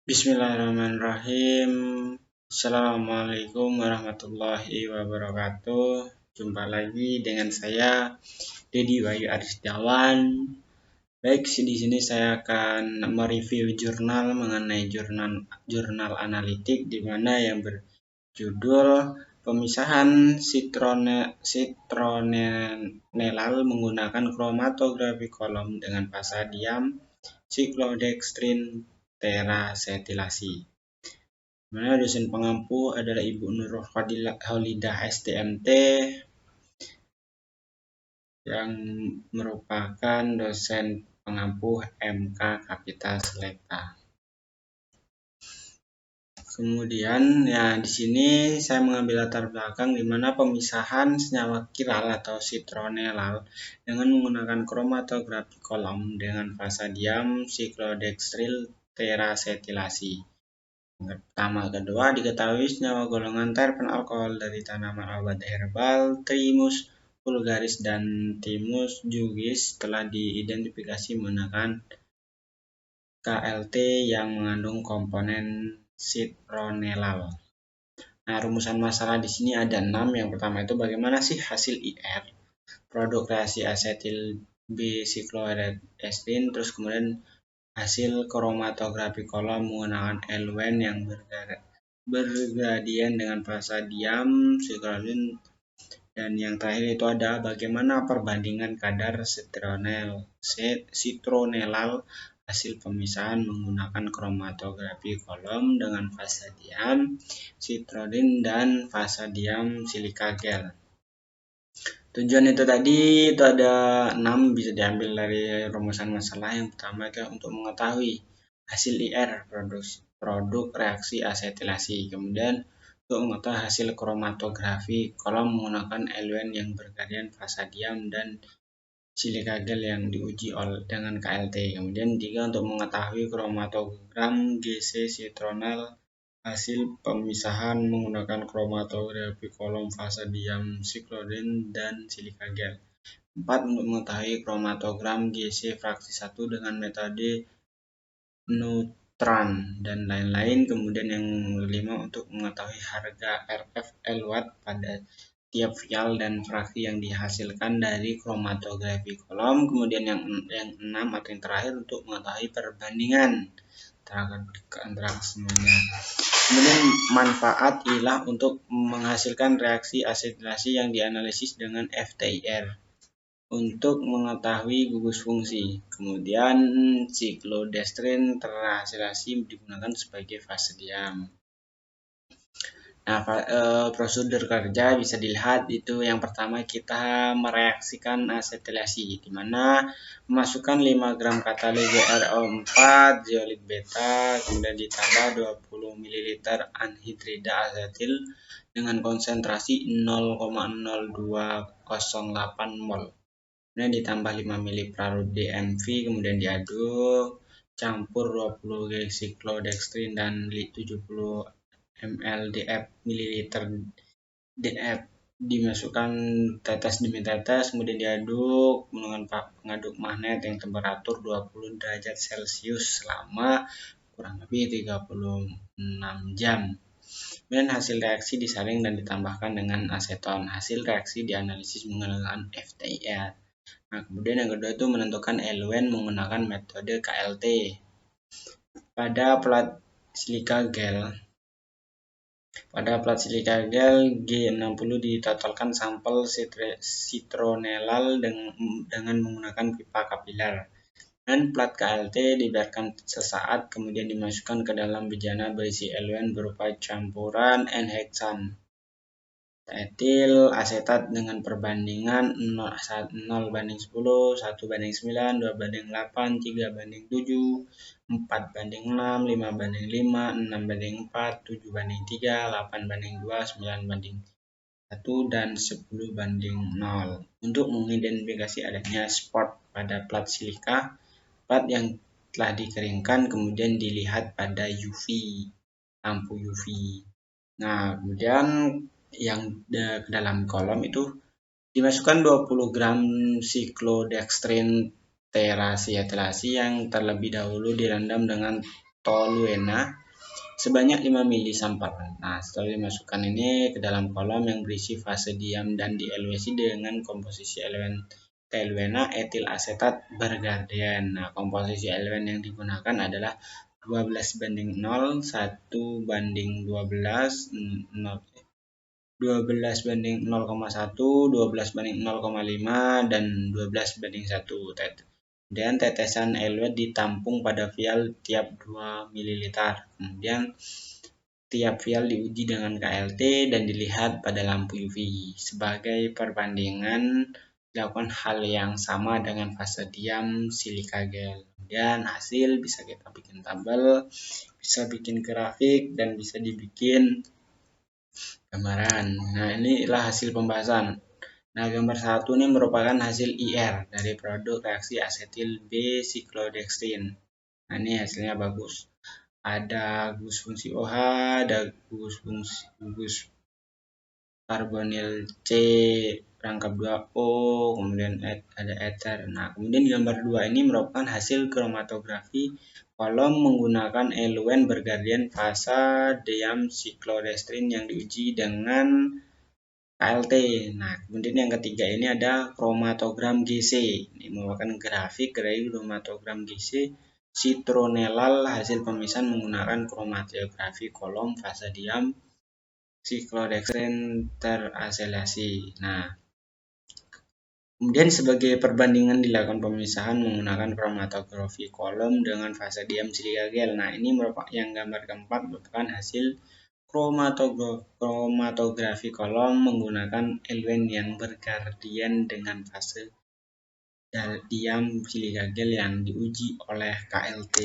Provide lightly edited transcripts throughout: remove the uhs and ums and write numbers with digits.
Bismillahirrahmanirrahim. Assalamualaikum warahmatullahi wabarakatuh. Jumpa lagi dengan saya Dedi Wahyu Arisdawan. Baik, di sini saya akan mereview jurnal mengenai jurnal analitik di mana yang berjudul pemisahan citronellal menggunakan kromatografi kolom dengan Palladium cyclodextrin terasetilasi. Mana dosen pengampu adalah Ibu Nurul Holidah STMT yang merupakan dosen pengampu MK Kapital Selekta. Kemudian ya di sini saya mengambil latar belakang di mana pemisahan senyawa kiral atau citronellal dengan menggunakan kromatografi kolom dengan Palladium cyclodextril terasetilasi. Pertama, kedua, diketahui senyawa golongan terpen alkohol dari tanaman obat herbal Thymus vulgaris dan Thymus jugis telah diidentifikasi menggunakan KLT yang mengandung komponen citronellal. Nah, rumusan masalah di sini ada 6. Yang pertama itu bagaimana sih hasil IR, produk reaksi asetil B-sikloestrin, terus kemudian hasil kromatografi kolom menggunakan L-Wen yang bergradien dengan Palladium cyclodextrin, dan yang terakhir itu ada bagaimana perbandingan kadar citronellal hasil pemisahan menggunakan kromatografi kolom dengan Palladium cyclodextrin dan Palladium silika gel. Tujuan itu tadi itu ada 6, bisa diambil dari rumusan masalah. Yang pertama itu untuk mengetahui hasil IR produk reaksi asetilasi. Kemudian untuk mengetahui hasil kromatografi kolom menggunakan L-Wen yang bergradien Palladium dan silika gel yang diuji dengan KLT. Kemudian 3 untuk mengetahui kromatogram GC citronel hasil pemisahan menggunakan kromatografi kolom Palladium cyclodextrin dan silika gel. 4 untuk mengetahui kromatogram GC fraksi 1 dengan metode Neutron dan lain-lain. Kemudian yang 5 untuk mengetahui harga RFL watt pada tiap vial dan fraksi yang dihasilkan dari kromatografi kolom. Kemudian yang 6 atau yang terakhir untuk mengetahui perbandingan antara semuanya. Kemudian manfaat ialah untuk menghasilkan reaksi asetilasi yang dianalisis dengan FTIR untuk mengetahui gugus fungsi. Kemudian cyclodextrin terasetilasi digunakan sebagai Palladium. Nah, prosedur kerja bisa dilihat itu yang pertama kita mereaksikan asetilasi di mana memasukkan 5 gram katalis GrO4 zeolit beta kemudian ditambah 20 ml anhidrida asetil dengan konsentrasi 0,0208 mol. Kemudian ditambah 5 ml larut DMV kemudian diaduk, campur 20 g cyclodextrin dan 70 ml mililiter DF dimasukkan tetes demi tetes kemudian diaduk dengan pengaduk magnet yang temperatur 20 derajat Celcius selama kurang lebih 36 jam. Kemudian hasil reaksi disaring dan ditambahkan dengan aseton. Hasil reaksi dianalisis menggunakan FTIR. Nah, kemudian yang kedua itu menentukan L-Wen menggunakan metode KLT. Pada plat silika gel G60 ditotalkan sampel citronellal dengan menggunakan pipa kapiler. Dan plat KLT dibiarkan sesaat kemudian dimasukkan ke dalam bejana berisi L-Wen berupa campuran N-heksan etil asetat dengan perbandingan 0:10, 1:9, 2:8, 3:7, 4:6, 5:5, 6:4, 7:3, 8:2, 9:1, dan 10:0 untuk mengidentifikasi adanya spot pada plat silika. Plat yang telah dikeringkan kemudian dilihat pada lampu UV. Nah, kemudian yang ke dalam kolom itu dimasukkan 20 gram cyclodextrin terasetilasi yang terlebih dahulu direndam dengan toluena sebanyak 5 mili sampel. Nah, setelah dimasukkan ini ke dalam kolom yang berisi fase diam dan dieluasi dengan komposisi elemen toluena etil asetat bergantian. Nah, komposisi elemen yang digunakan adalah 12:0, 1:12, 12:0,1, 12:0,5, dan 12:1. Kemudian tetesan eluet ditampung pada vial tiap 2 ml. Kemudian tiap vial diuji dengan KLT dan dilihat pada lampu UV. Sebagai perbandingan, dilakukan hal yang sama dengan fase diam silika gel. Kemudian hasil bisa kita bikin tabel, bisa bikin grafik, dan bisa dibikin gambaran. Nah, inilah hasil pembahasan. Nah, gambar 1 ini merupakan hasil IR dari produk reaksi asetil B-siklodextrin. Nah, ini hasilnya bagus. Ada gugus fungsi OH, ada gugus karbonil C rangkap 2O, kemudian ada ether. Nah, kemudian gambar 2 ini merupakan hasil kromatografi kolom menggunakan eluen bergradien fasa diam siklodextrin yang diuji dengan KLT. Nah, kemudian yang ketiga ini ada kromatogram GC. Ini merupakan grafik dari kromatogram GC citronellal hasil pemisahan menggunakan kromatografi kolom fase diam siklodextrin terasilasi. Nah, kemudian sebagai perbandingan dilakukan pemisahan menggunakan kromatografi kolom dengan fase diam silika gel. Nah, ini merupakan yang gambar keempat merupakan hasil kromatografi kolom menggunakan eluen yang bergradien dengan fase diam silika gel yang diuji oleh KLT.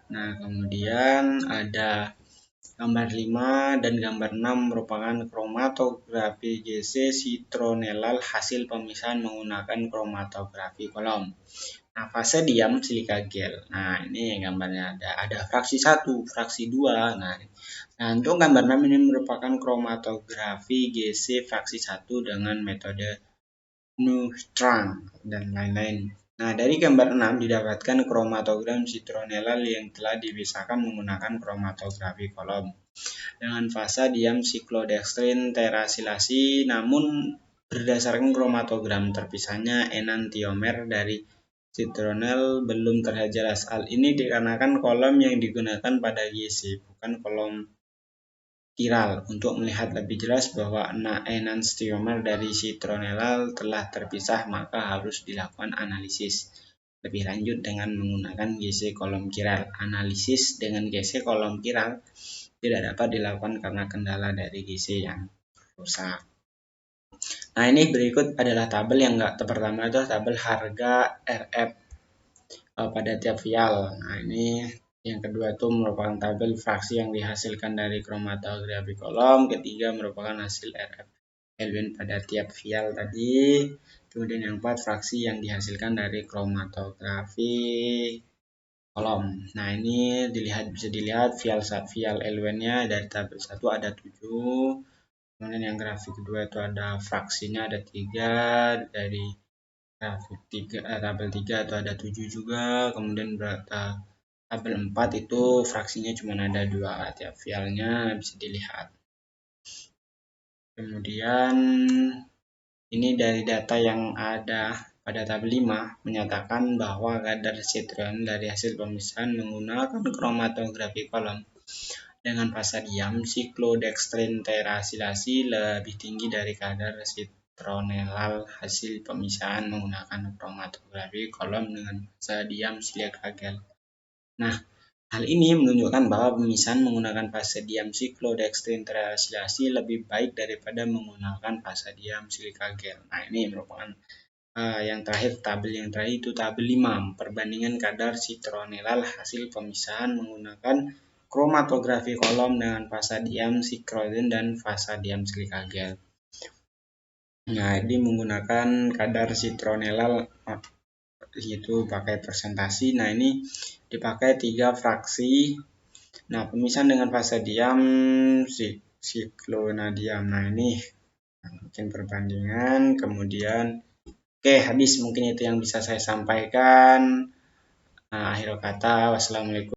Nah, kemudian ada gambar 5 dan gambar 6 merupakan kromatografi GC citronellal hasil pemisahan menggunakan kromatografi kolom. Nah, fase diam silika gel. Nah, ini gambarnya ada fraksi 1, fraksi 2. Nah, untuk gambar 6 ini merupakan kromatografi GC fraksi 1 dengan metode Neutron dan lain-lain. Nah, dari gambar 6 didapatkan kromatogram citronellal yang telah dipisahkan menggunakan kromatografi kolom dengan fasa diam siklodextrin terasilasi, namun berdasarkan kromatogram terpisahnya enantiomer dari citronel belum terlihat jelas. Hal ini dikarenakan kolom yang digunakan pada GC bukan kolom kiral. Untuk melihat lebih jelas bahwa enantiomer dari citronellal telah terpisah, maka harus dilakukan analisis lebih lanjut dengan menggunakan GC kolom kiral. Analisis dengan GC kolom kiral tidak dapat dilakukan karena kendala dari GC yang rusak. Nah, ini berikut adalah tabel yang pertama itu tabel harga RF pada tiap vial. Nah, ini yang kedua itu merupakan tabel fraksi yang dihasilkan dari kromatografi kolom. Ketiga merupakan hasil RF eluen pada tiap vial tadi. Kemudian yang keempat fraksi yang dihasilkan dari kromatografi kolom. Nah, ini bisa dilihat vial eluennya dari tabel 1 ada 7. Kemudian yang grafik kedua itu ada fraksinya ada 3, dari grafik tabel 3 itu ada 7 juga. Kemudian tabel 4 itu fraksinya cuma ada 2, tiap vialnya bisa dilihat. Kemudian ini dari data yang ada pada tabel 5 menyatakan bahwa kadar citron dari hasil pemisahan menggunakan kromatografi kolom dengan fasa diam siklodextrin terasilasi lebih tinggi dari kadar citronellal hasil pemisahan menggunakan kromatografi kolom dengan fasa diam silika gel. Nah, hal ini menunjukkan bahwa pemisahan menggunakan fase diam siklodextrin terasilasi lebih baik daripada menggunakan fase diam silika gel. Nah, ini merupakan yang terakhir, tabel yang terakhir itu tabel 5, perbandingan kadar citronellal hasil pemisahan menggunakan kromatografi kolom dengan fasa diam siklodextrin dan fasa diam silika gel. Nah, ini menggunakan kadar citronellal yaitu pakai persentasi. Nah, ini dipakai 3 fraksi. Nah, pemisahan dengan fasa diam siklonadiam. Nah, ini bikin perbandingan. Kemudian oke, habis mungkin itu yang bisa saya sampaikan. Nah, akhir kata, wassalamualaikum.